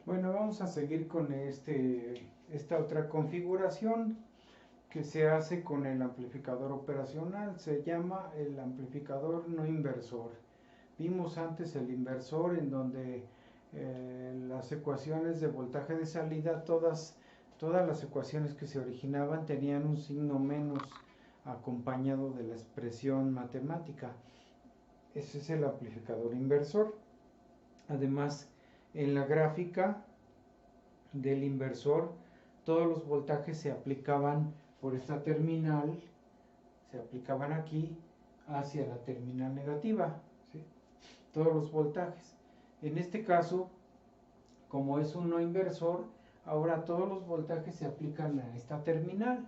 Bueno, vamos a seguir con esta otra configuración que se hace con el amplificador operacional. Se llama el amplificador no inversor. Vimos antes el inversor en donde las ecuaciones de voltaje de salida, todas las ecuaciones que se originaban tenían un signo menos acompañado de la expresión matemática. Ese es el amplificador inversor. Además, en la gráfica del inversor, todos los voltajes se aplicaban por esta terminal, se aplicaban aquí hacia la terminal negativa, ¿sí? Todos los voltajes. En este caso, como es un no inversor, ahora todos los voltajes se aplican a esta terminal.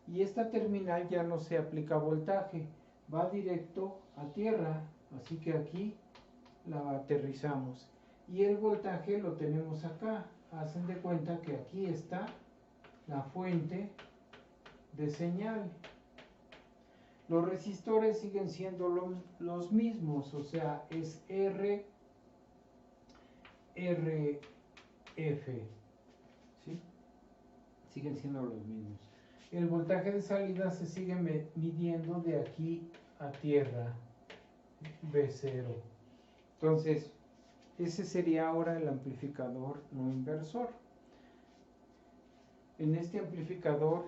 Y esta terminal ya no se aplica voltaje, va directo a tierra, así que aquí la aterrizamos. Y el voltaje lo tenemos acá. Hacen de cuenta que aquí está la fuente de señal. Los resistores siguen siendo los mismos, o sea, es R, R, F, ¿sí? Siguen siendo los mismos. El voltaje de salida se sigue midiendo de aquí a tierra, V0. Entonces, ese sería ahora el amplificador no inversor. En este amplificador,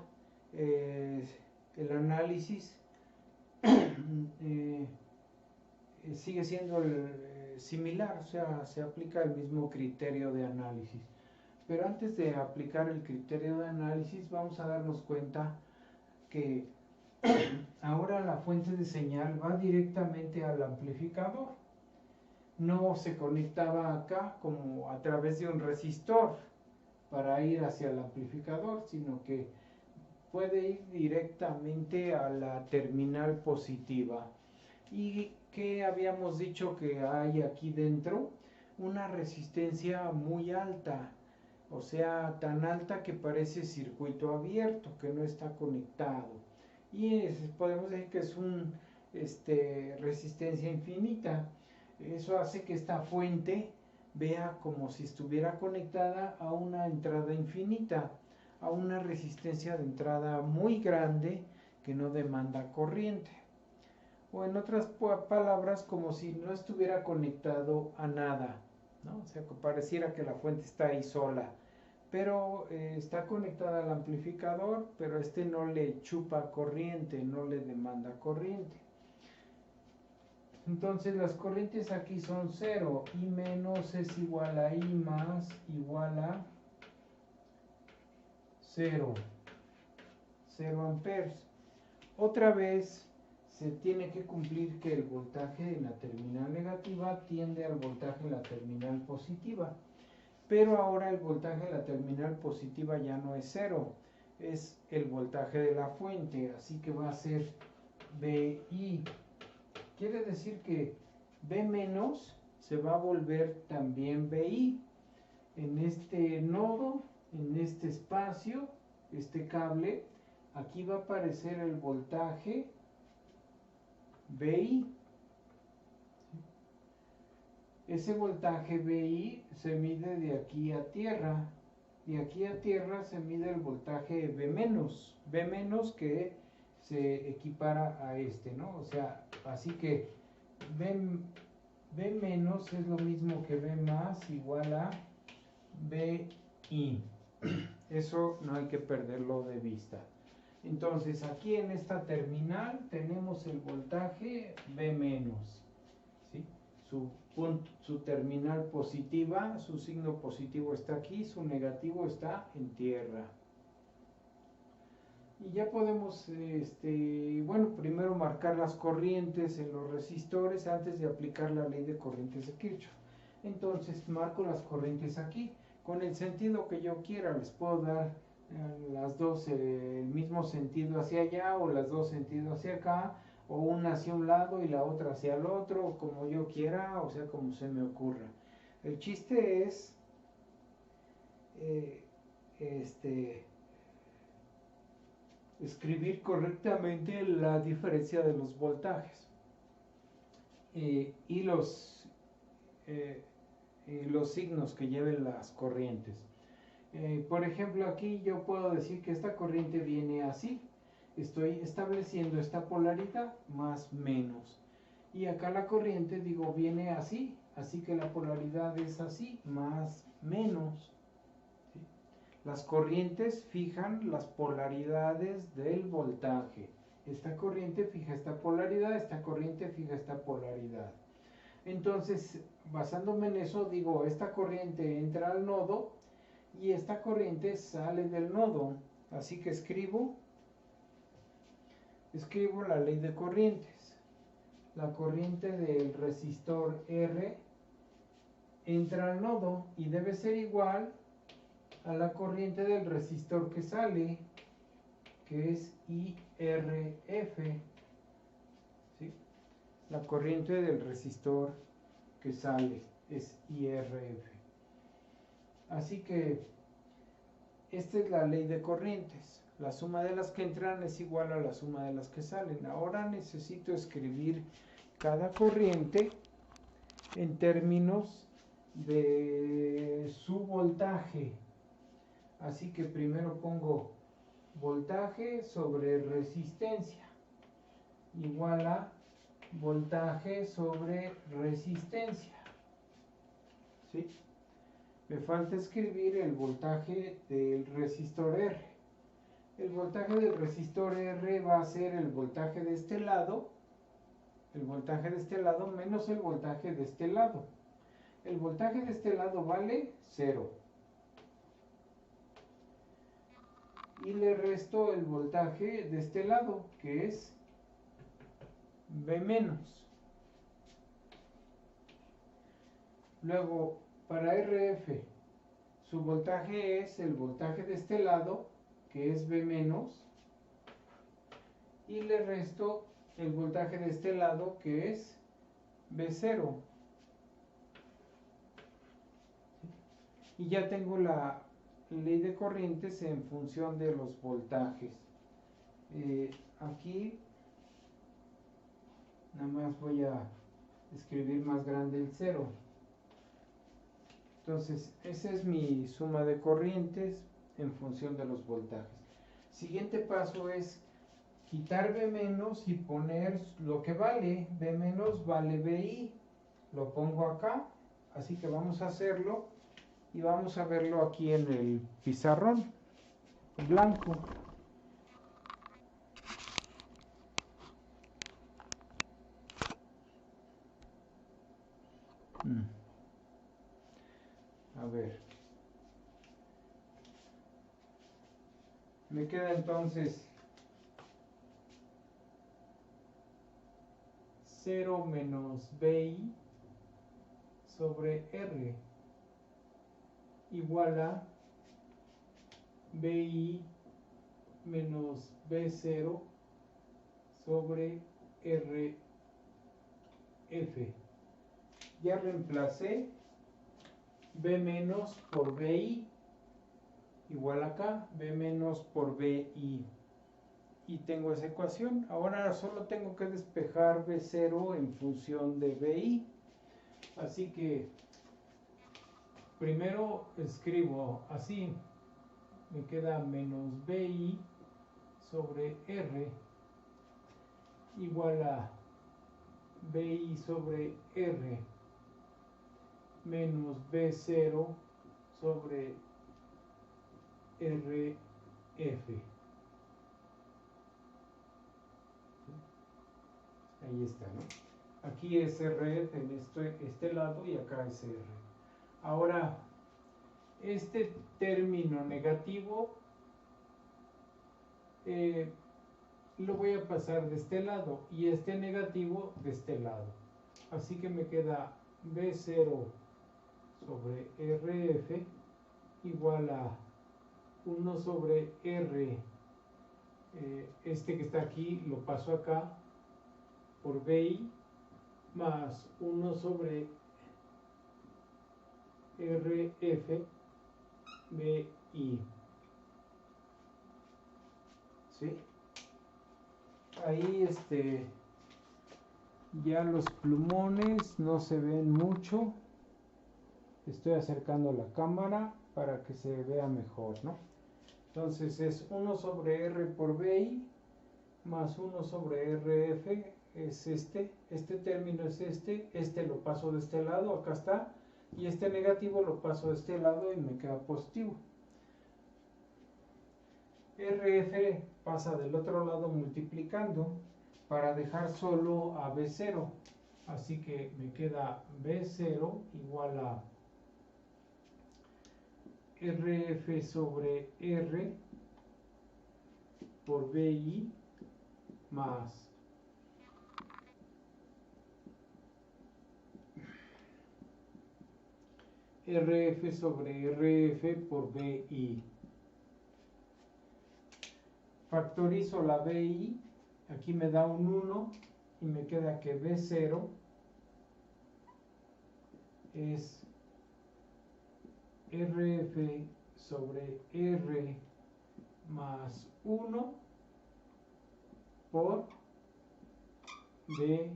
el análisis sigue siendo similar, o sea, se aplica el mismo criterio de análisis. Pero antes de aplicar el criterio de análisis, vamos a darnos cuenta que ahora la fuente de señal va directamente al amplificador. No se conectaba acá como a través de un resistor para ir hacia el amplificador, sino que puede ir directamente a la terminal positiva. ¿Y qué habíamos dicho que hay aquí dentro? Una resistencia muy alta, o sea, tan alta que parece circuito abierto, que no está conectado. Y podemos decir que es una resistencia infinita. Eso hace que esta fuente vea como si estuviera conectada a una entrada infinita, a una resistencia de entrada muy grande que no demanda corriente. O en otras palabras, como si no estuviera conectado a nada, ¿no? O sea, que pareciera que la fuente está ahí sola, pero está conectada al amplificador, pero este no le chupa corriente, no le demanda corriente. Entonces las corrientes aquí son 0, I menos es igual a I más igual a 0, 0 amperes. Otra vez se tiene que cumplir que el voltaje en la terminal negativa tiende al voltaje en la terminal positiva. Pero ahora el voltaje en la terminal positiva ya no es 0, es el voltaje de la fuente, así que va a ser VI. Quiere decir que B menos se va a volver también VI. En este nodo, en este espacio, este cable, aquí va a aparecer el voltaje VI. Ese voltaje VI se mide de aquí a tierra. De aquí a tierra se mide el voltaje V menos. V menos que se equipara a este, ¿no? O sea, así que V menos es lo mismo que V más igual a VI. Eso no hay que perderlo de vista. Entonces, aquí en esta terminal tenemos el voltaje V menos, ¿sí? Su terminal positiva, su signo positivo está aquí, su negativo está en tierra. Y ya podemos, bueno, primero marcar las corrientes en los resistores antes de aplicar la ley de corrientes de Kirchhoff. Entonces marco las corrientes aquí, con el sentido que yo quiera, les puedo dar las dos el mismo sentido hacia allá o las dos sentidos hacia acá, o una hacia un lado y la otra hacia el otro, como yo quiera, o sea, como se me ocurra. El chiste es escribir correctamente la diferencia de los voltajes y los los signos que lleven las corrientes. Por ejemplo, aquí yo puedo decir que esta corriente viene así. Estoy estableciendo esta polaridad, más menos. Y acá la corriente, digo, viene así. Así que la polaridad es así, más menos. ¿Sí? Las corrientes fijan las polaridades del voltaje. Esta corriente fija esta polaridad, esta corriente fija esta polaridad. Entonces, basándome en eso, digo, esta corriente entra al nodo y esta corriente sale del nodo. Así que escribo la ley de corrientes. La corriente del resistor R entra al nodo y debe ser igual a la corriente del resistor que sale, que es IRF. ¿Sí? La corriente del resistor que sale es IRF. Así que esta es la ley de corrientes. La suma de las que entran es igual a la suma de las que salen. Ahora necesito escribir cada corriente en términos de su voltaje. Así que primero pongo voltaje sobre resistencia igual a voltaje sobre resistencia. ¿Sí? Me falta escribir el voltaje del resistor R. El voltaje del resistor R va a ser el voltaje de este lado, menos el voltaje de este lado. El voltaje de este lado vale 0. Y le resto el voltaje de este lado, que es B menos. Luego, para RF, su voltaje es el voltaje de este lado, que es B menos, y le resto el voltaje de este lado, que es B0. Y ya tengo la ley de corrientes en función de los voltajes. Aquí nada más voy a escribir más grande el 0. Entonces, esa es mi suma de corrientes en función de los voltajes. Siguiente paso es quitar B menos y poner lo que vale. B menos vale BI. Lo pongo acá, así que vamos a hacerlo y vamos a verlo aquí en el pizarrón blanco. A ver. Me queda entonces 0 menos BI sobre R igual a BI menos B0 sobre RF. Ya reemplacé B menos por BI igual acá, B menos por BI. Y tengo esa ecuación. Ahora solo tengo que despejar B0 en función de BI. Así que primero escribo así. Me queda menos BI sobre R igual a BI sobre R menos B0 sobre RF. Ahí está, ¿no? Aquí es RF en este lado y acá es R. Ahora, este término negativo lo voy a pasar de este lado y este negativo de este lado. Así que me queda B0 sobre RF igual a 1 sobre R. Este que está aquí lo paso acá por BI más 1 sobre RF BI. ¿Sí? Ahí ya los plumones no se ven mucho. Estoy acercando la cámara para que se vea mejor, ¿no? Entonces es 1 sobre R por BI más 1 sobre RF es este término es este lo paso de este lado, acá está, y este negativo lo paso de este lado y me queda positivo. RF pasa del otro lado multiplicando para dejar solo a B0, así que me queda B0 igual a RF sobre R por BI más RF sobre RF por BI. Factorizo la BI, aquí me da un 1 y me queda que B0 es RF sobre R más 1 por BI.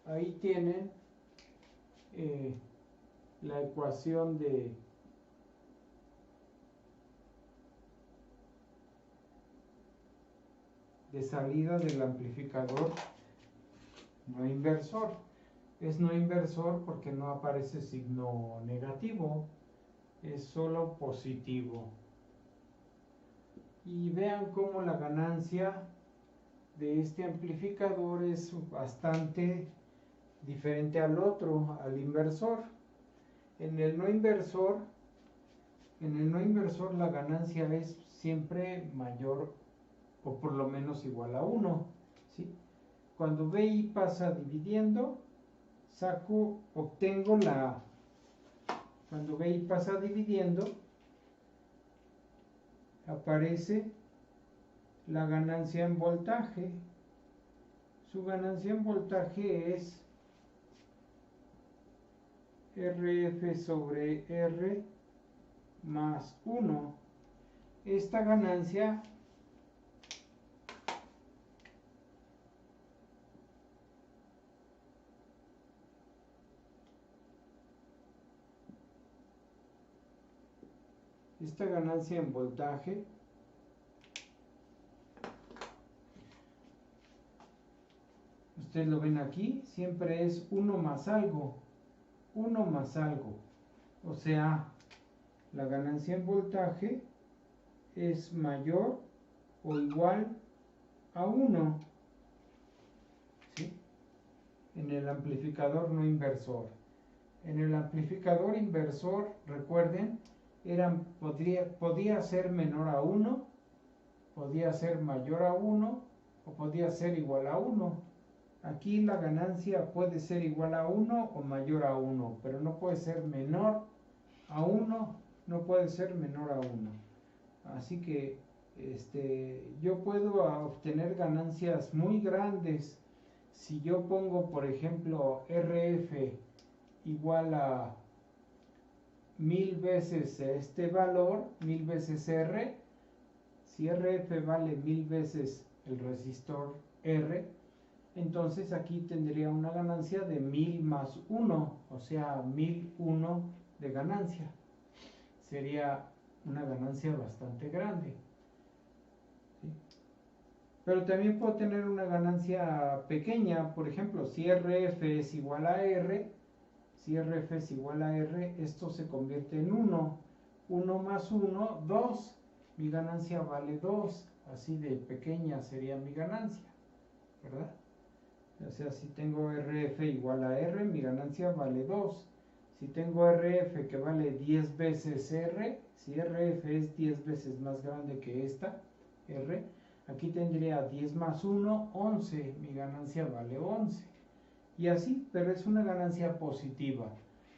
Ahí tienen la ecuación de salida del amplificador no inversor. Es no inversor porque no aparece signo negativo, es solo positivo. Y vean cómo la ganancia de este amplificador es bastante diferente al otro, al inversor. En el no inversor la ganancia es siempre mayor o por lo menos igual a 1, ¿sí? Cuando BI pasa dividiendo, cuando BI pasa dividiendo, aparece la ganancia en voltaje. Su ganancia en voltaje es RF sobre R más 1. Esta ganancia en voltaje ustedes lo ven aquí, siempre es 1 más algo, o sea, la ganancia en voltaje es mayor o igual a 1, ¿sí? En el amplificador no inversor. En el amplificador inversor, recuerden, podía ser menor a 1, podía ser mayor a 1 o podía ser igual a 1. Aquí la ganancia puede ser igual a 1 o mayor a 1, pero no puede ser menor a 1, no puede ser menor a 1. Así que yo puedo obtener ganancias muy grandes si yo pongo, por ejemplo, RF igual a 1000 veces este valor, 1000 veces R. Si RF vale 1000 veces el resistor R, entonces aquí tendría una ganancia de 1000 más 1, o sea, 1001 de ganancia. Sería una ganancia bastante grande, ¿sí? Pero también puedo tener una ganancia pequeña. Por ejemplo, si RF es igual a R, esto se convierte en 1. 1 más 1, 2. Mi ganancia vale 2. Así de pequeña sería mi ganancia, ¿verdad? O sea, si tengo RF igual a R, mi ganancia vale 2. Si tengo RF que vale 10 veces R, si RF es 10 veces más grande que esta, R, aquí tendría 10 más 1, 11. Mi ganancia vale 11. Y así, pero es una ganancia positiva.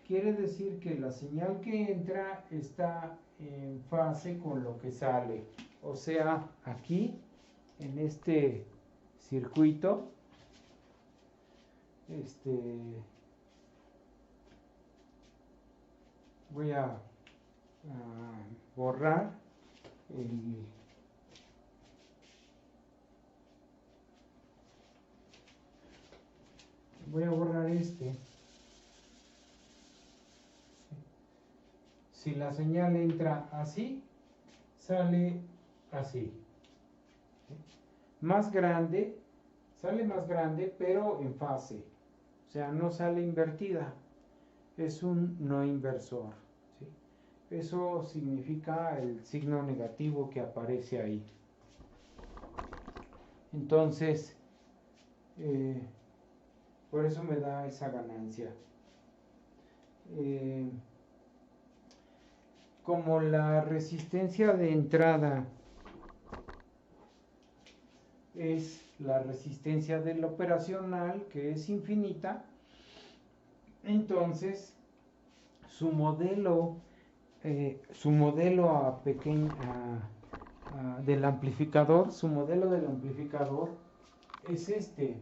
Quiere decir que la señal que entra está en fase con lo que sale. O sea, aquí, en este circuito, voy a borrar entrar este. Si la señal entra así, sale así. Más grande, sale más grande, pero en fase. O sea, no sale invertida. Es un no inversor. ¿Sí? Eso significa el signo negativo que aparece ahí. Entonces, por eso me da esa ganancia. Como la resistencia de entrada es la resistencia del operacional, que es infinita, entonces su modelo del amplificador, su modelo del amplificador es este.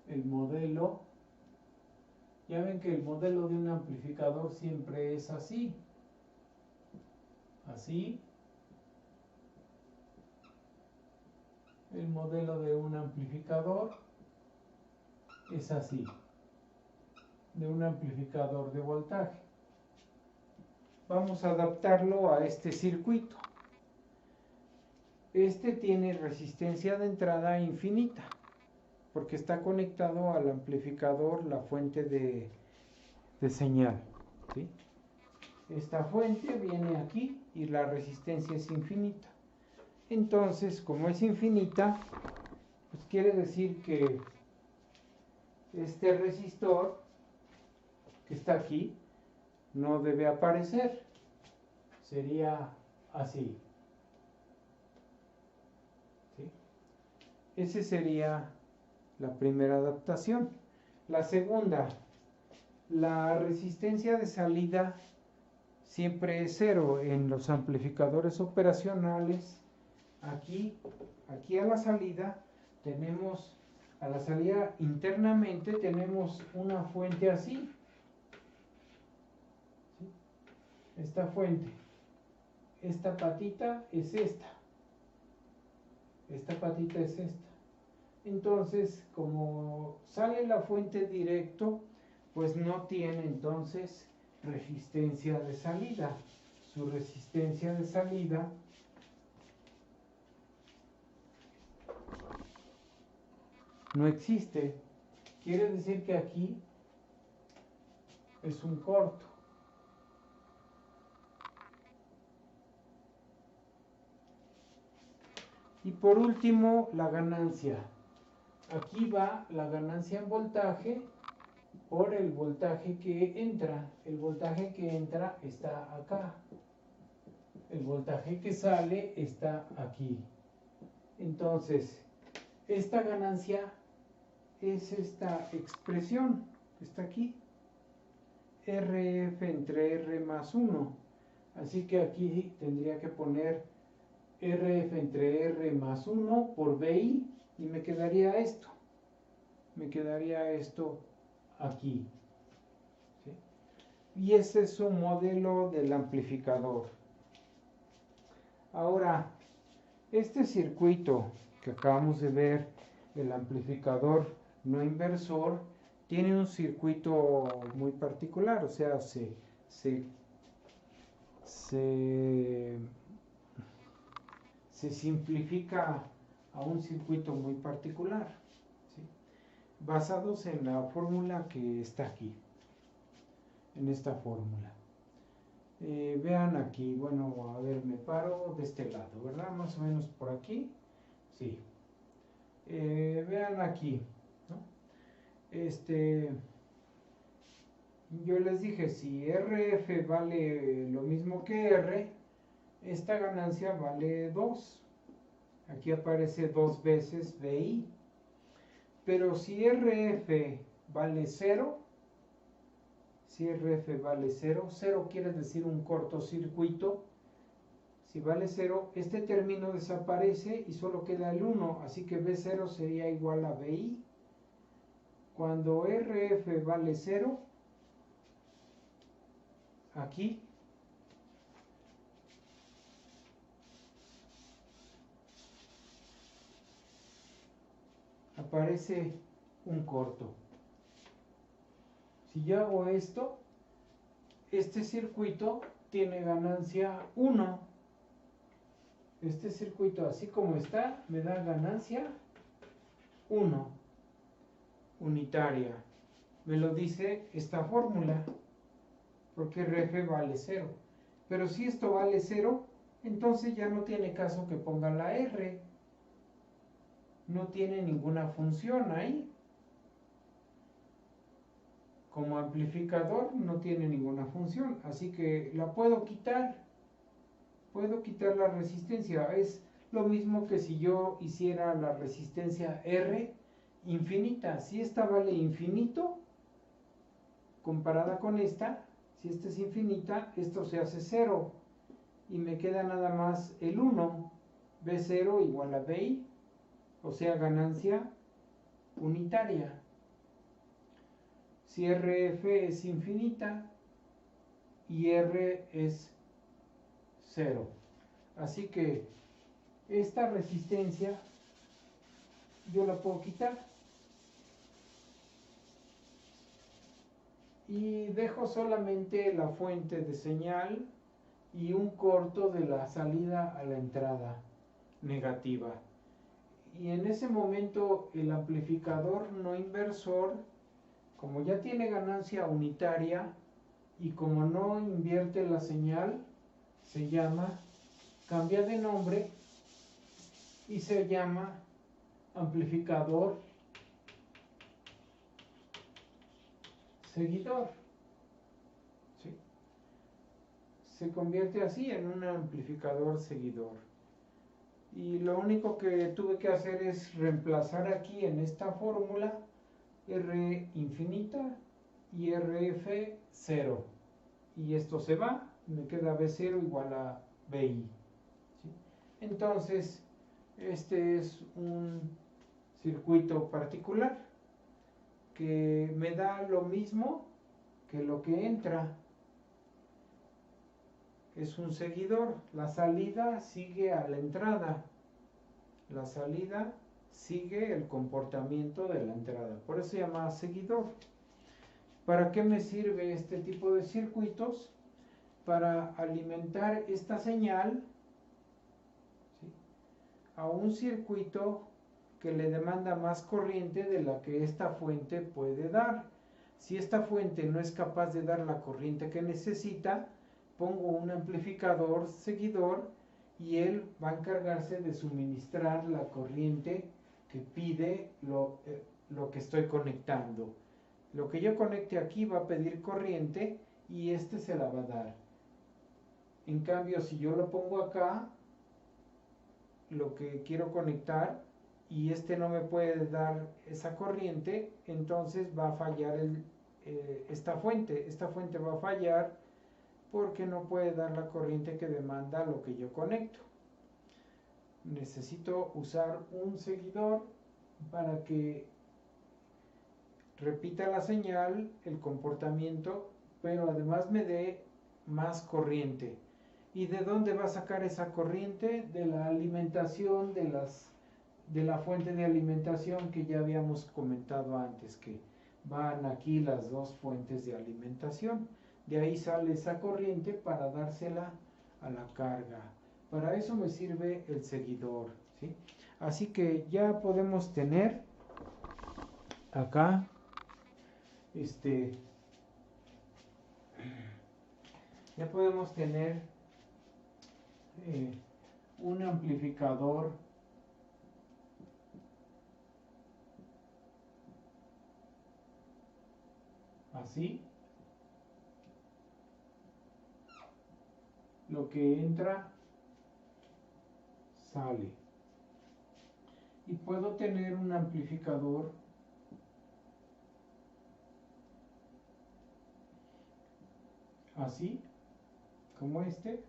El modelo, ya ven que el modelo de un amplificador siempre es así. Así. El modelo de un amplificador es así. De un amplificador de voltaje. Vamos a adaptarlo a este circuito. Este tiene resistencia de entrada infinita, porque está conectado al amplificador la fuente de señal. ¿Sí? Esta fuente viene aquí y la resistencia es infinita. Entonces, como es infinita, pues quiere decir que este resistor que está aquí no debe aparecer. Sería así. ¿Sí? Esa sería la primera adaptación. La segunda, la resistencia de salida siempre es cero en los amplificadores operacionales. Aquí a la salida tenemos, a la salida internamente tenemos una fuente así. ¿Sí? Esta fuente. Esta patita es esta. Esta patita es esta. Entonces, como sale la fuente directo, pues no tiene entonces resistencia de salida. Su resistencia de salida no existe. Quiere decir que aquí es un corto. Y por último, la ganancia. Aquí va la ganancia en voltaje por el voltaje que entra. El voltaje que entra está acá. El voltaje que sale está aquí. Entonces, esta ganancia es esta expresión que está aquí. RF entre R más 1. Así que aquí tendría que poner RF entre R más 1 por BI y me quedaría esto. Me quedaría esto aquí. ¿Sí? Y ese es su modelo del amplificador. Ahora, este circuito que acabamos de ver, el amplificador no inversor, tiene un circuito muy particular, o sea, se simplifica a un circuito muy particular, ¿sí? Basados en la fórmula que está aquí, en esta fórmula. Vean aquí, bueno, a ver, me paro de este lado, ¿verdad? Más o menos por aquí, sí. Vean aquí, ¿no? Yo les dije, si RF vale lo mismo que R, esta ganancia vale 2. Aquí aparece 2 veces VI. Pero si RF vale 0, si RF vale 0, 0 quiere decir un cortocircuito. Si vale 0, este término desaparece y solo queda el 1, así que V0 sería igual a VI. Cuando RF vale 0, aquí aparece un corto. Si yo hago esto, este circuito tiene ganancia 1. Este circuito, así como está, me da ganancia 1 unitaria. Me lo dice esta fórmula, porque RF vale 0. Pero si esto vale 0, entonces ya no tiene caso que ponga la R. No tiene ninguna función ahí. Como amplificador no tiene ninguna función, así que la puedo quitar. Puedo quitar la resistencia. Es lo mismo que si yo hiciera la resistencia R infinita. Si esta vale infinito, comparada con esta, si esta es infinita, esto se hace 0. Y me queda nada más el 1. B0 igual a BI, o sea, ganancia unitaria. Si RF es infinita y R es 0. Así que esta resistencia yo la puedo quitar. Y dejo solamente la fuente de señal y un corto de la salida a la entrada negativa. Y en ese momento el amplificador no inversor, como ya tiene ganancia unitaria y como no invierte la señal, se llama, cambia de nombre y se llama amplificador seguidor. ¿Sí? Se convierte así en un amplificador seguidor. Y lo único que tuve que hacer es reemplazar aquí en esta fórmula R infinita y RF 0. Y esto se va, me queda B0 igual a BI. ¿Sí? Entonces, este es un circuito particular que me da lo mismo que lo que entra. Es un seguidor. La salida sigue a la entrada. La salida sigue el comportamiento de la entrada. Por eso se llama seguidor. ¿Para qué me sirve este tipo de circuitos? Para alimentar esta señal, ¿sí?, a un circuito que le demanda más corriente de la que esta fuente puede dar. Si esta fuente no es capaz de dar la corriente que necesita, pongo un amplificador seguidor y él va a encargarse de suministrar la corriente que pide lo que estoy conectando. Lo que yo conecte aquí va a pedir corriente y este se la va a dar. En cambio, si yo lo pongo acá, lo que quiero conectar, y este no me puede dar esa corriente, entonces va a fallar esta fuente. Esta fuente va a fallar porque no puede dar la corriente que demanda lo que yo conecto. Necesito usar un seguidor para que repita la señal, el comportamiento, pero además me dé más corriente. ¿Y de dónde va a sacar esa corriente? De la alimentación de la fuente de alimentación que ya habíamos comentado antes, que van aquí las dos fuentes de alimentación. De ahí sale esa corriente para dársela a la carga. Para eso me sirve el seguidor, ¿sí? Así que ya podemos tener acá ya podemos tener un amplificador así. Lo que entra sale. Y puedo tener un amplificador así, como este.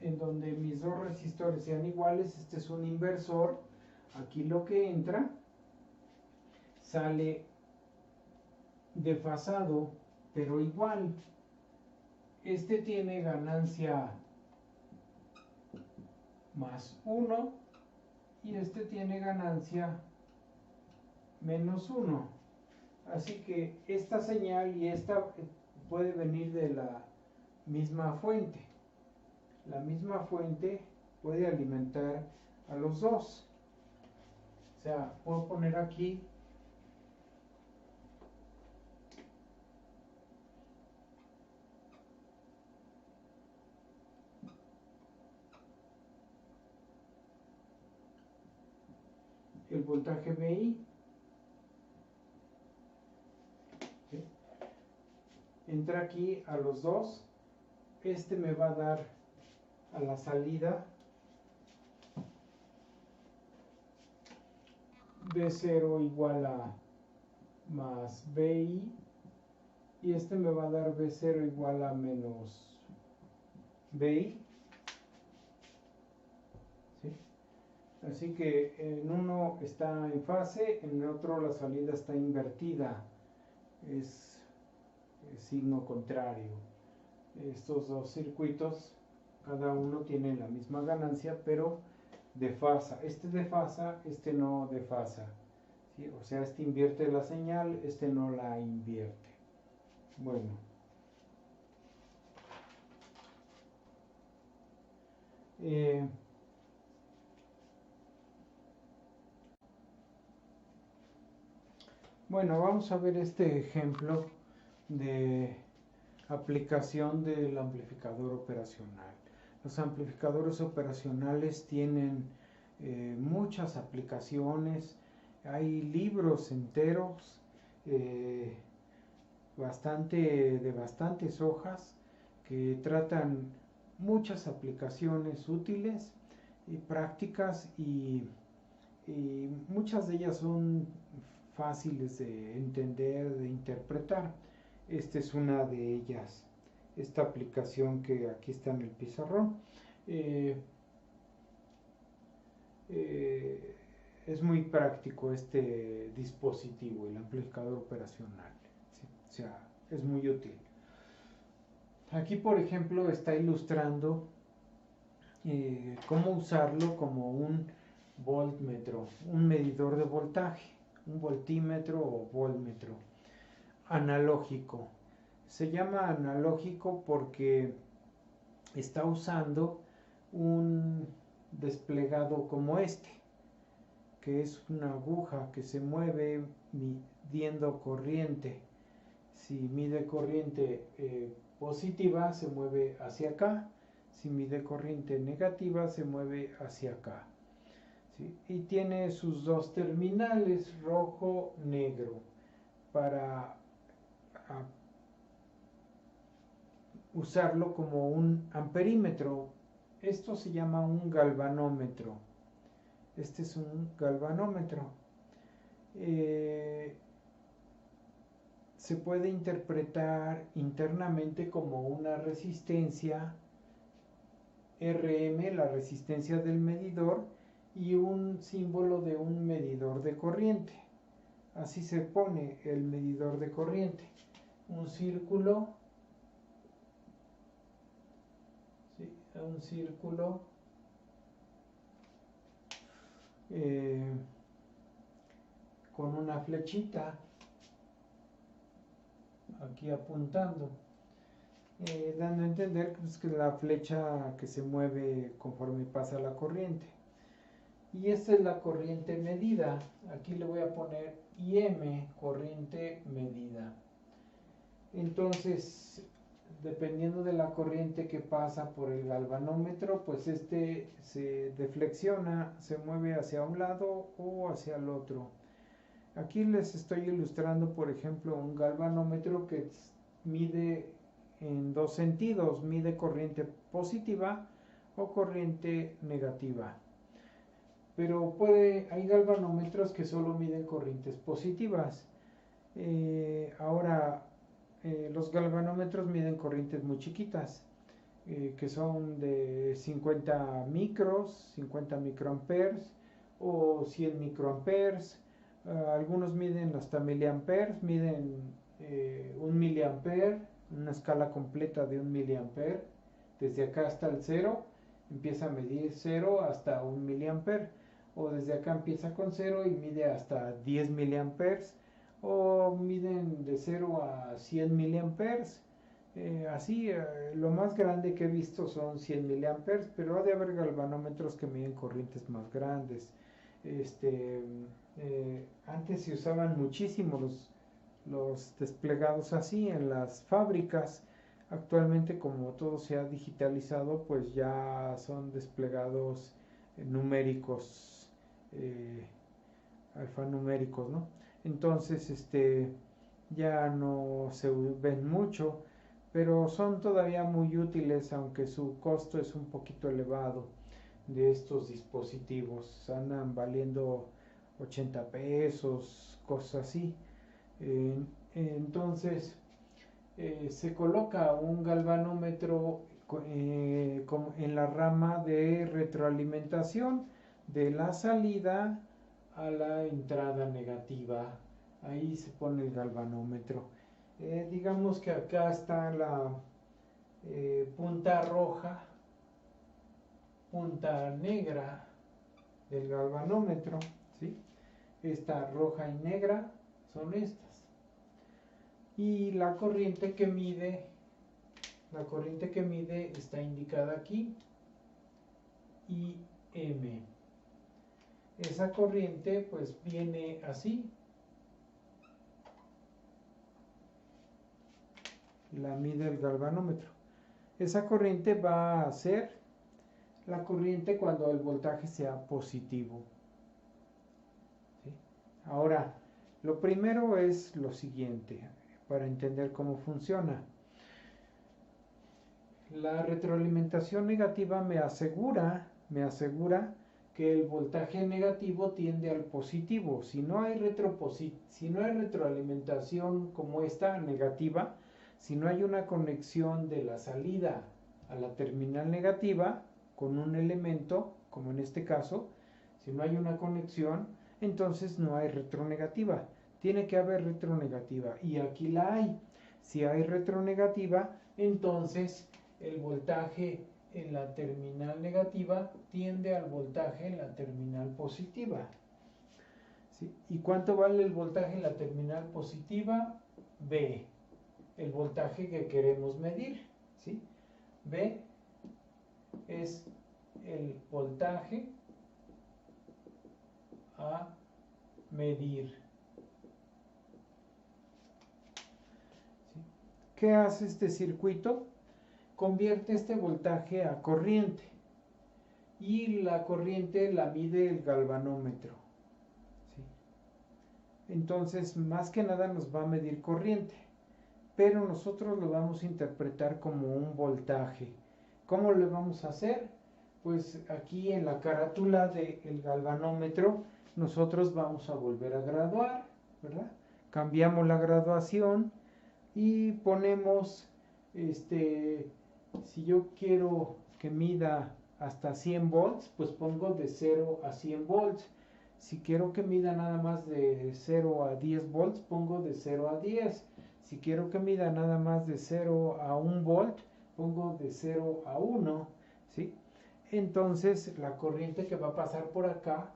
En donde mis dos resistores sean iguales. Este es un inversor. Aquí lo que entra sale desfasado, pero igual. este tiene ganancia más 1 y este tiene ganancia menos 1. Así que esta señal y esta puede venir de la misma fuente. La misma fuente puede alimentar a los dos. O sea, puedo poner aquí el voltaje VI. ¿Sí? Entra aquí a los dos. Este me va a dar a la salida V0 igual a más VI, y este me va a dar V0 igual a menos VI. ¿Sí? Así que en uno está en fase, en el otro la salida está invertida, es signo contrario. Estos dos circuitos, cada uno tiene la misma ganancia, pero desfasa. Este desfasa, este no desfasa. ¿Sí? O sea, este invierte la señal, este no la invierte. Bueno. Bueno, vamos a ver este ejemplo de aplicación del amplificador operacional. Los amplificadores operacionales tienen muchas aplicaciones, hay libros enteros, de bastantes hojas que tratan muchas aplicaciones útiles y prácticas, y muchas de ellas son fáciles de entender, de interpretar. Esta es una de ellas, esta aplicación que aquí está en el pizarrón. Es muy práctico este dispositivo, el amplificador operacional. ¿Sí? O sea, es muy útil. Aquí, por ejemplo, está ilustrando cómo usarlo como un voltmetro, un medidor de voltaje, un voltímetro o voltmetro analógico. Se llama analógico porque está usando un desplegado como este, que es una aguja que se mueve midiendo corriente. Si mide corriente positiva, se mueve hacia acá. Si mide corriente negativa, se mueve hacia acá. ¿Sí? Y tiene sus dos terminales, rojo, negro, para usarlo como un amperímetro. Esto se llama un galvanómetro. Este es un galvanómetro. Se puede interpretar internamente como una resistencia RM, la resistencia del medidor, y un símbolo de un medidor de corriente. Así se pone el medidor de corriente. Un círculo, ¿sí? Un círculo con una flechita aquí apuntando, dando a entender pues, que la flecha que se mueve conforme pasa la corriente. Y esta es la corriente medida. Aquí le voy a poner IM, corriente medida. Entonces, dependiendo de la corriente que pasa por el galvanómetro, pues este se deflexiona, se mueve hacia un lado o hacia el otro. Aquí les estoy ilustrando, por ejemplo, un galvanómetro que mide en dos sentidos, mide corriente positiva o corriente negativa. Pero hay galvanómetros que solo miden corrientes positivas. Ahora, los galvanómetros miden corrientes muy chiquitas, que son de 50 micros, 50 microamperes o 100 microamperes. Algunos miden hasta miliamperes, miden 1 miliamper, una escala completa de 1 mA. Desde acá hasta el 0, empieza a medir 0 hasta 1 mA. O desde acá empieza con 0 y mide hasta 10 mA. O miden de 0 a 100 mA. Así, lo más grande que he visto son 100 mA, pero ha de haber galvanómetros que miden corrientes más grandes. Antes se usaban muchísimo los desplegados así en las fábricas. Actualmente, como todo se ha digitalizado, pues ya son desplegados numéricos, alfanuméricos, ¿no? Entonces, ya no se ven mucho, pero son todavía muy útiles, aunque su costo es un poquito elevado de estos dispositivos. Andan valiendo 80 pesos, cosas así. Entonces, se coloca un galvanómetro en la rama de retroalimentación de la salida a la entrada negativa. Ahí se pone el galvanómetro. Digamos que acá está la punta roja, punta negra del galvanómetro, ¿sí? Esta roja y negra son estas. Y la corriente que mide está indicada aquí, IM. Esa corriente pues viene así. La mide el galvanómetro. Esa corriente va a ser la corriente cuando el voltaje sea positivo. ¿Sí? Ahora, lo primero es lo siguiente, para entender cómo funciona. La retroalimentación negativa me asegura que el voltaje negativo tiende al positivo. Si no hay retroalimentación como esta negativa, si no hay una conexión de la salida a la terminal negativa con un elemento, como en este caso, si no hay una conexión, entonces no hay retronegativa. Tiene que haber retronegativa y aquí la hay. Si hay retronegativa, entonces el voltaje en la terminal negativa tiende al voltaje en la terminal positiva. ¿Sí? ¿Y cuánto vale el voltaje en la terminal positiva? B, el voltaje que queremos medir. ¿Sí? B es el voltaje a medir. ¿Sí? ¿Qué hace este circuito? Convierte este voltaje a corriente y la corriente la mide el galvanómetro. ¿Sí? Entonces, más que nada nos va a medir corriente, pero nosotros lo vamos a interpretar como un voltaje. ¿Cómo lo vamos a hacer? Pues aquí en la carátula del galvanómetro nosotros vamos a volver a graduar, ¿verdad? Cambiamos la graduación y ponemos, si yo quiero que mida hasta 100 volts, pues pongo de 0 a 100 volts. Si quiero que mida nada más de 0 a 10 volts, pongo de 0 a 10. Si quiero que mida nada más de 0 a 1 volt, pongo de 0 a 1, ¿sí? Entonces, la corriente que va a pasar por acá,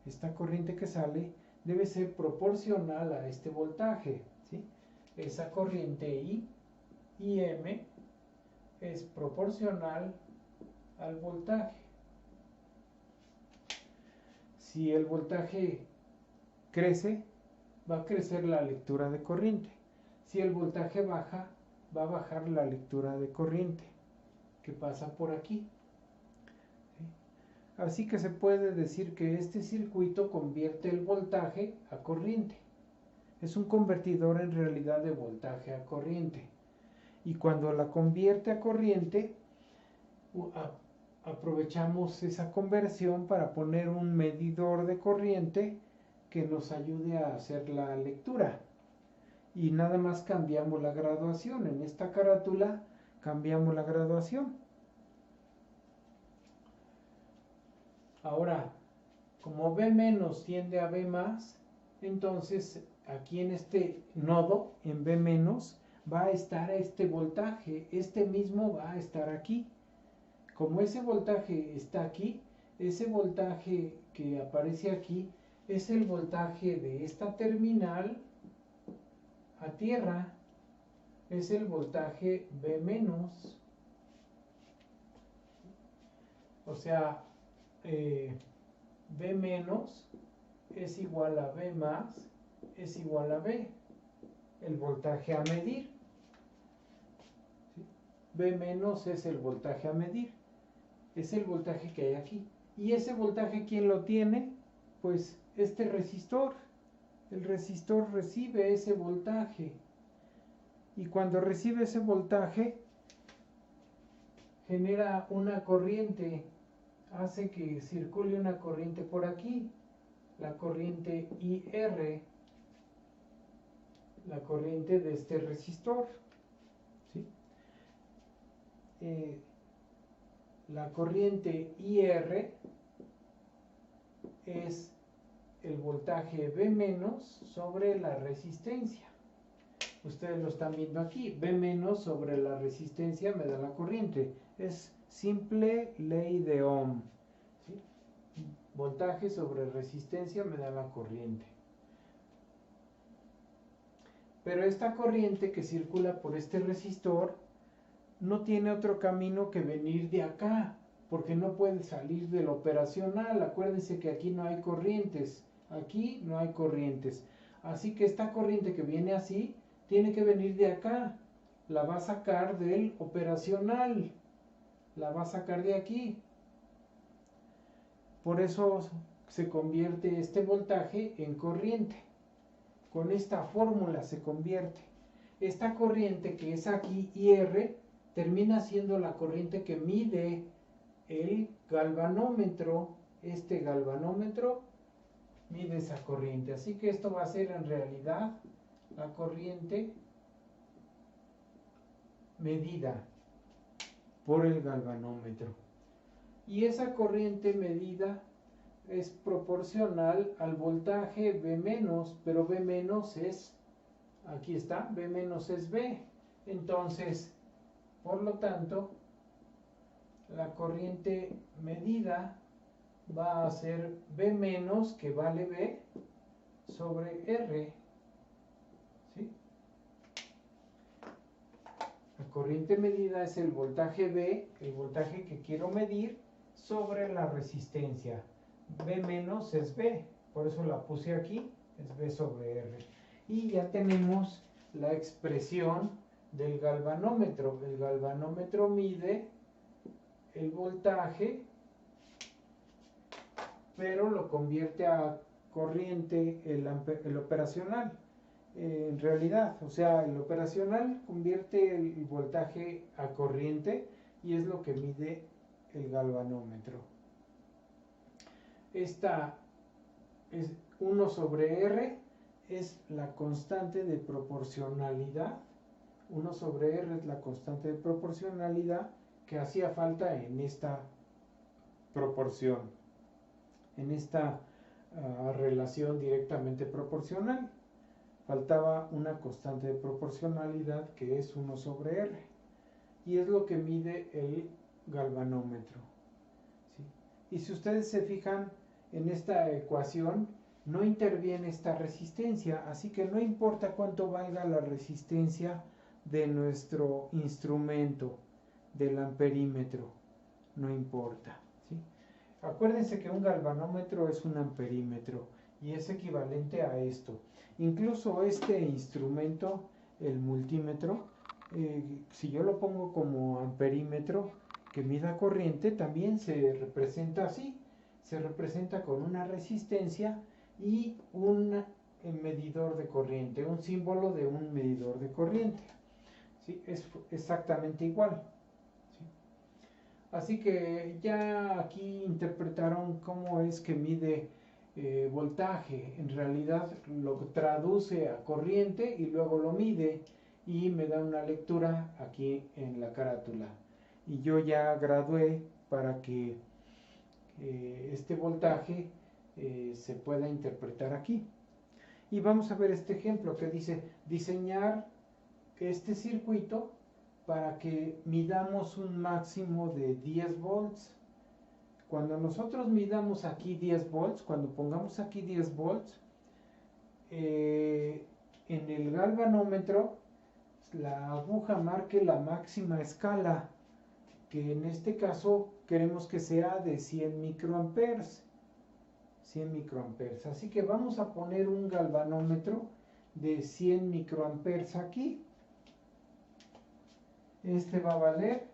esta corriente que sale, debe ser proporcional a este voltaje, ¿sí? Esa corriente IM es proporcional al voltaje. Si el voltaje crece, va a crecer la lectura de corriente. Si el voltaje baja, va a bajar la lectura de corriente que pasa por aquí. ¿Sí? Así que se puede decir que este circuito convierte el voltaje a corriente. Es un convertidor en realidad de voltaje a corriente. Y cuando la convierte a corriente, aprovechamos esa conversión para poner un medidor de corriente que nos ayude a hacer la lectura. Y nada más cambiamos la graduación. En esta carátula cambiamos la graduación. Ahora, como B menos tiende a B más, entonces aquí en este nodo, en B menos, va a estar este voltaje, este mismo va a estar aquí. Como ese voltaje está aquí, ese voltaje que aparece aquí es el voltaje de esta terminal a tierra, es el voltaje B menos, o sea, B menos es igual a B más, es igual a B, el voltaje a medir. ¿Sí? B menos es el voltaje a medir, es el voltaje que hay aquí. ¿Y ese voltaje quién lo tiene? Pues este resistor. El resistor recibe ese voltaje. Y cuando recibe ese voltaje, genera una corriente, hace que circule una corriente por aquí, la corriente IR, la corriente de este resistor. ¿Sí? La corriente IR es el voltaje B menos sobre la resistencia. Ustedes lo están viendo aquí. B menos sobre la resistencia me da la corriente. Es simple ley de Ohm. ¿Sí? Voltaje sobre resistencia me da la corriente. Pero esta corriente que circula por este resistor no tiene otro camino que venir de acá, porque no puede salir del operacional. Acuérdense que aquí no hay corrientes. Aquí no hay corrientes. Así que esta corriente que viene así tiene que venir de acá. La va a sacar del operacional. La va a sacar de aquí. Por eso se convierte este voltaje en corriente. Con esta fórmula se convierte. Esta corriente que es aquí IR termina siendo la corriente que mide el galvanómetro. Este galvanómetro mide esa corriente. Así que esto va a ser en realidad la corriente medida por el galvanómetro. Y esa corriente medida es proporcional al voltaje B menos, pero B menos es, aquí está, B menos es B. Entonces, por lo tanto, la corriente medida va a ser B menos, que vale B, sobre R. ¿Sí? La corriente medida es el voltaje B, el voltaje que quiero medir, sobre la resistencia. B menos es B, por eso la puse aquí, es B sobre R. Y ya tenemos la expresión del galvanómetro. El galvanómetro mide el voltaje, pero lo convierte a corriente el operacional. En realidad, o sea, el operacional convierte el voltaje a corriente y es lo que mide el galvanómetro. Esta es 1 sobre R, es la constante de proporcionalidad. 1 sobre R es la constante de proporcionalidad que hacía falta en esta proporción, en esta relación directamente proporcional. Faltaba una constante de proporcionalidad que es 1 sobre R. Y es lo que mide el galvanómetro. ¿Sí? Y si ustedes se fijan en esta ecuación, no interviene esta resistencia. Así que no importa cuánto valga la resistencia de nuestro instrumento, del amperímetro. No importa. ¿Sí? Acuérdense que un galvanómetro es un amperímetro y es equivalente a esto. Incluso este instrumento, el multímetro, si yo lo pongo como amperímetro que mida corriente, también se representa así. Se representa con una resistencia y un medidor de corriente, un símbolo de un medidor de corriente. ¿Sí? Es exactamente igual. ¿Sí? Así que ya aquí interpretaron cómo es que mide voltaje. En realidad lo traduce a corriente y luego lo mide y me da una lectura aquí en la carátula. Y yo ya gradué para que este voltaje se pueda interpretar aquí. Y vamos a ver este ejemplo que dice diseñar este circuito para que midamos un máximo de 10 volts. Cuando nosotros midamos aquí 10 volts, cuando pongamos aquí 10 volts, en el galvanómetro la aguja marque la máxima escala, que en este caso queremos que sea de 100 microamperes. 100 microamperes. Así que vamos a poner un galvanómetro de 100 microamperes aquí. Este va a valer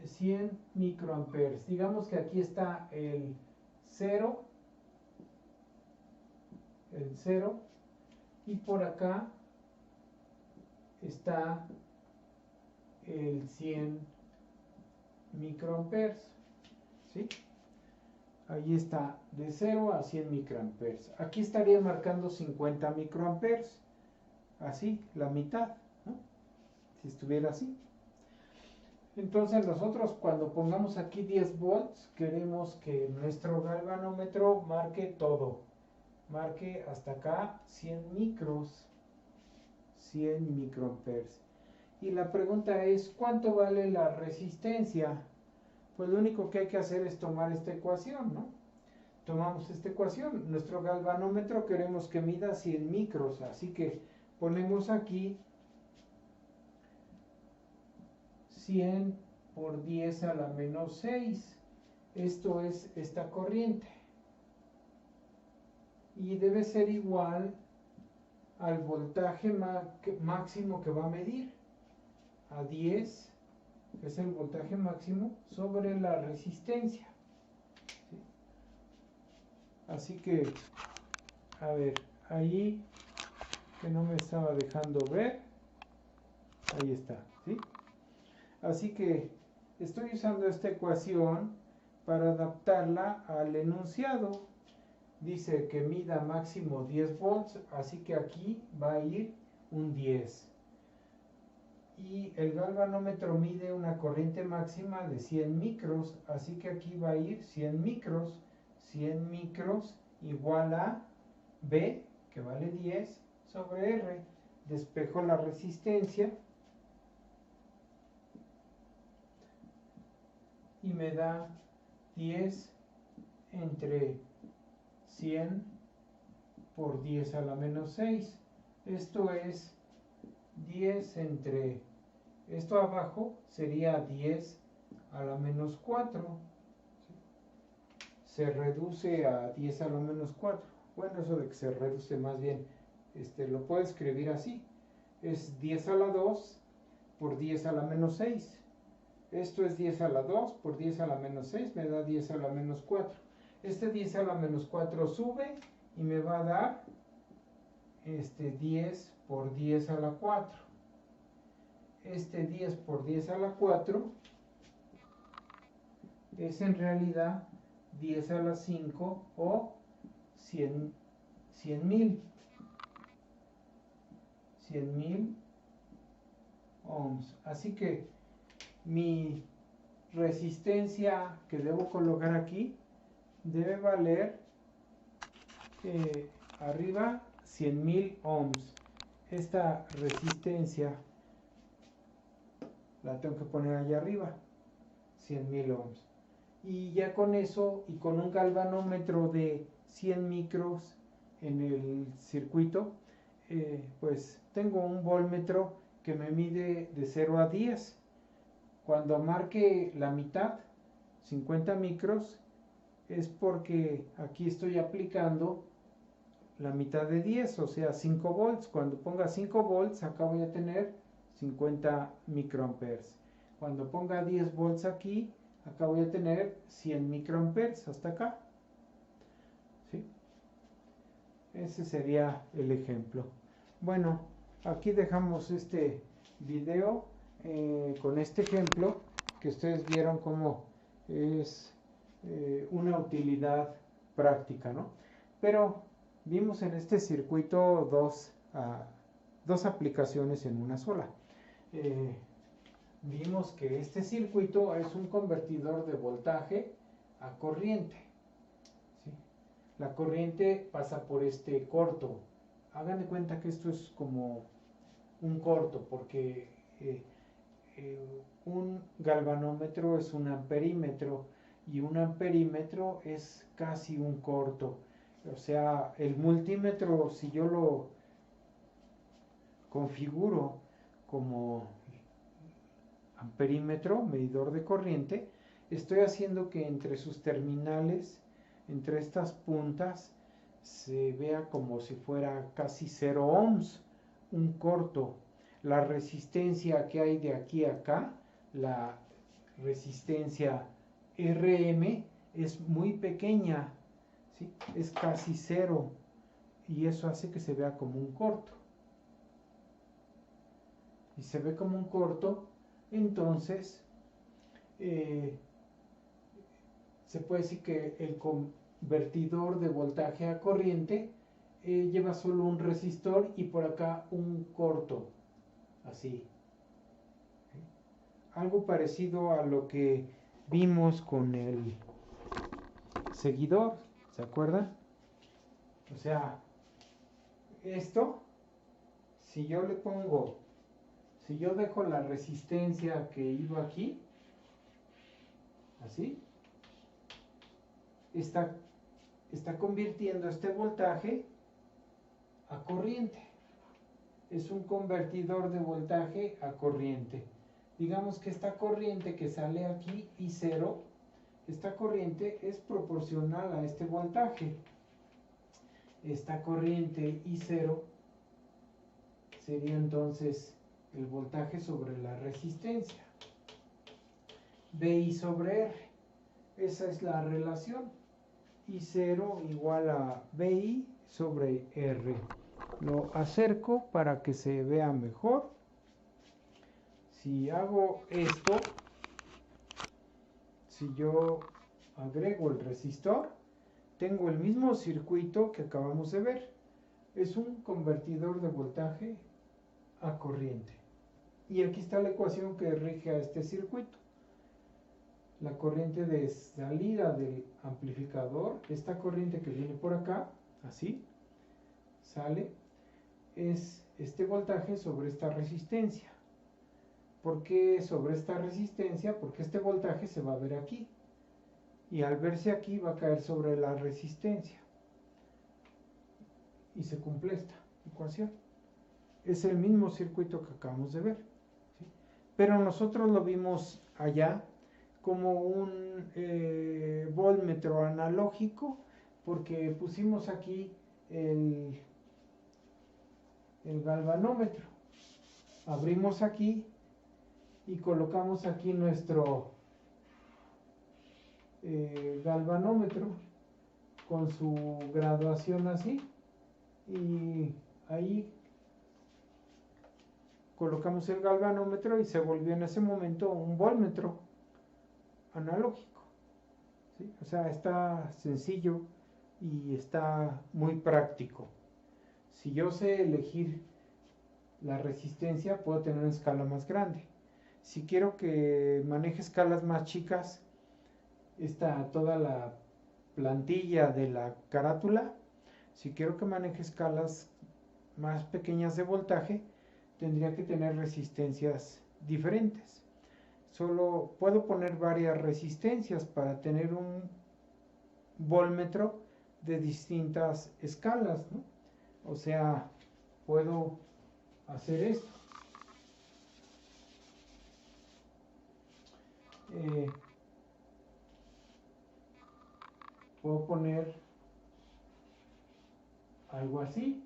100 microamperes. Digamos que aquí está el 0, y por acá está el 100 microamperes, ¿sí? Ahí está, de 0 a 100 microamperes. Aquí estaría marcando 50 microamperes, así, la mitad, ¿no? Si estuviera así. Entonces nosotros cuando pongamos aquí 10 volts, queremos que nuestro galvanómetro marque todo. Marque hasta acá 100 micros, 100 microamperes. Y la pregunta es, ¿cuánto vale la resistencia? Pues lo único que hay que hacer es tomar esta ecuación, ¿no? Tomamos esta ecuación. Nuestro galvanómetro queremos que mida 100 micros, así que ponemos aquí 100 por 10 a la menos 6. Esto es esta corriente. Y debe ser igual al voltaje máximo que va a medir, a 10, que es el voltaje máximo, sobre la resistencia. ¿Sí? Así que, a ver, ahí que no me estaba dejando ver, ahí está, ¿sí? Así que estoy usando esta ecuación para adaptarla al enunciado. Dice que mida máximo 10 volts, así que aquí va a ir un 10. Y el galvanómetro mide una corriente máxima de 100 micros, así que aquí va a ir 100 micros. 100 micros igual a B, que vale 10, sobre R. Despejo la resistencia y me da 10 entre 100 por 10 a la menos 6. Esto es 10 entre, esto abajo sería 10 a la menos 4. Se reduce a 10 a la menos 4. Bueno, eso de que se reduce más bien, lo puedo escribir así. Es 10 a la 2 por 10 a la menos 6. Esto es 10 a la 2 por 10 a la menos 6, me da 10 a la menos 4. Este 10 a la menos 4 sube y me va a dar 10 por 10 a la 4. Este 10 por 10 a la 4 es en realidad 10 a la 5 o 100.000 ohms. Así que mi resistencia que debo colocar aquí debe valer arriba 100.000 ohms. Esta resistencia la tengo que poner allá arriba, 100.000 ohms. Y ya con eso y con un galvanómetro de 100 micros en el circuito, pues tengo un voltmetro que me mide de 0 a 10. Cuando marque la mitad, 50 micros, es porque aquí estoy aplicando la mitad de 10, o sea 5 volts. Cuando ponga 5 volts, acá voy a tener 50 microamperes. Cuando ponga 10 volts aquí, acá voy a tener 100 microamperes, hasta acá. ¿Sí? Ese sería el ejemplo. Bueno, aquí dejamos este video con este ejemplo, que ustedes vieron cómo es una utilidad práctica, ¿no? Pero vimos en este circuito dos aplicaciones en una sola. Vimos que este circuito es un convertidor de voltaje a corriente, ¿sí? La corriente pasa por este corto hagan de cuenta que esto es como un corto, porque un galvanómetro es un amperímetro y un amperímetro es casi un corto. O sea, el multímetro, si yo lo configuro como amperímetro, medidor de corriente, estoy haciendo que entre sus terminales, entre estas puntas, se vea como si fuera casi 0 ohms, un corto. La resistencia que hay de aquí a acá, la resistencia RM, es muy pequeña, ¿sí? Es casi 0, y eso hace que se vea como un corto. Y se ve como un corto, entonces se puede decir que el convertidor de voltaje a corriente lleva solo un resistor y por acá un corto, así. Algo parecido a lo que vimos con el seguidor, ¿se acuerdan? O sea, esto, si yo le pongo, si yo dejo la resistencia que iba aquí, así, está convirtiendo este voltaje a corriente. Es un convertidor de voltaje a corriente. Digamos que esta corriente que sale aquí, I0, esta corriente es proporcional a este voltaje. Esta corriente I0 sería entonces el voltaje sobre la resistencia. BI sobre R. Esa es la relación. I0 igual a BI sobre R. Lo acerco para que se vea mejor. Si hago esto, si yo agrego el resistor, tengo el mismo circuito que acabamos de ver. Es un convertidor de voltaje a corriente. Y aquí está la ecuación que rige a este circuito. La corriente de salida del amplificador, esta corriente que viene por acá, así, sale, es este voltaje sobre esta resistencia. ¿Por qué sobre esta resistencia? Porque este voltaje se va a ver aquí. Y al verse aquí va a caer sobre la resistencia. Y se cumple esta ecuación. Es el mismo circuito que acabamos de ver, ¿sí? Pero nosotros lo vimos allá como un voltmetro analógico, porque pusimos aquí el galvanómetro. Abrimos aquí y colocamos aquí nuestro galvanómetro con su graduación así, y ahí colocamos el galvanómetro y se volvió en ese momento un voltmetro analógico, ¿sí? O sea, está sencillo y está muy práctico. Si yo sé elegir la resistencia, puedo tener una escala más grande. Si quiero que maneje escalas más chicas, toda la plantilla de la carátula, si quiero que maneje escalas más pequeñas de voltaje, tendría que tener resistencias diferentes. Solo puedo poner varias resistencias para tener un voltmetro de distintas escalas, ¿no? O sea, puedo hacer esto. Puedo poner algo así,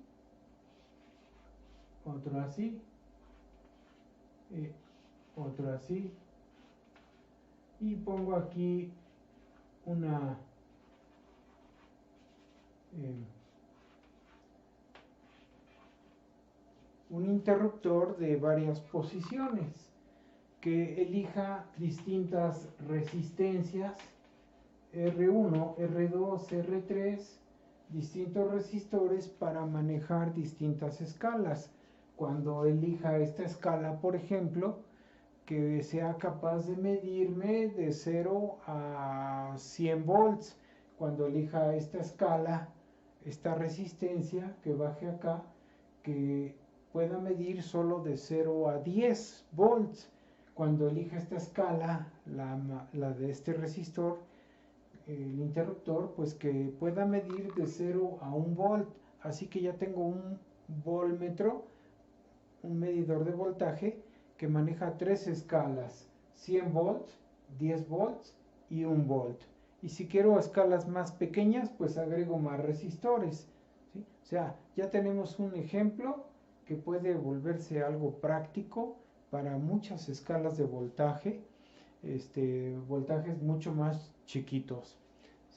otro así, otro así, y pongo aquí un interruptor de varias posiciones que elija distintas resistencias, R1, R2, R3, distintos resistores para manejar distintas escalas. Cuando elija esta escala, por ejemplo, que sea capaz de medirme de 0 a 100 volts. Cuando elija esta escala, esta resistencia que baje acá, que pueda medir solo de 0 a 10 volts. Cuando elija esta escala, la de este resistor, el interruptor, pues que pueda medir de 0 a 1 volt. Así que ya tengo un voltmetro, un medidor de voltaje que maneja tres escalas: 100 volts, 10 volts y 1 volt. Y si quiero escalas más pequeñas, pues agrego más resistores, ¿sí? O sea, ya tenemos un ejemplo que puede volverse algo práctico para muchas escalas de voltaje, voltajes mucho más chiquitos,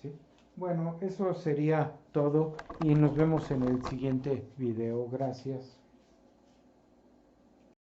¿sí? Bueno, eso sería todo y nos vemos en el siguiente video. Gracias.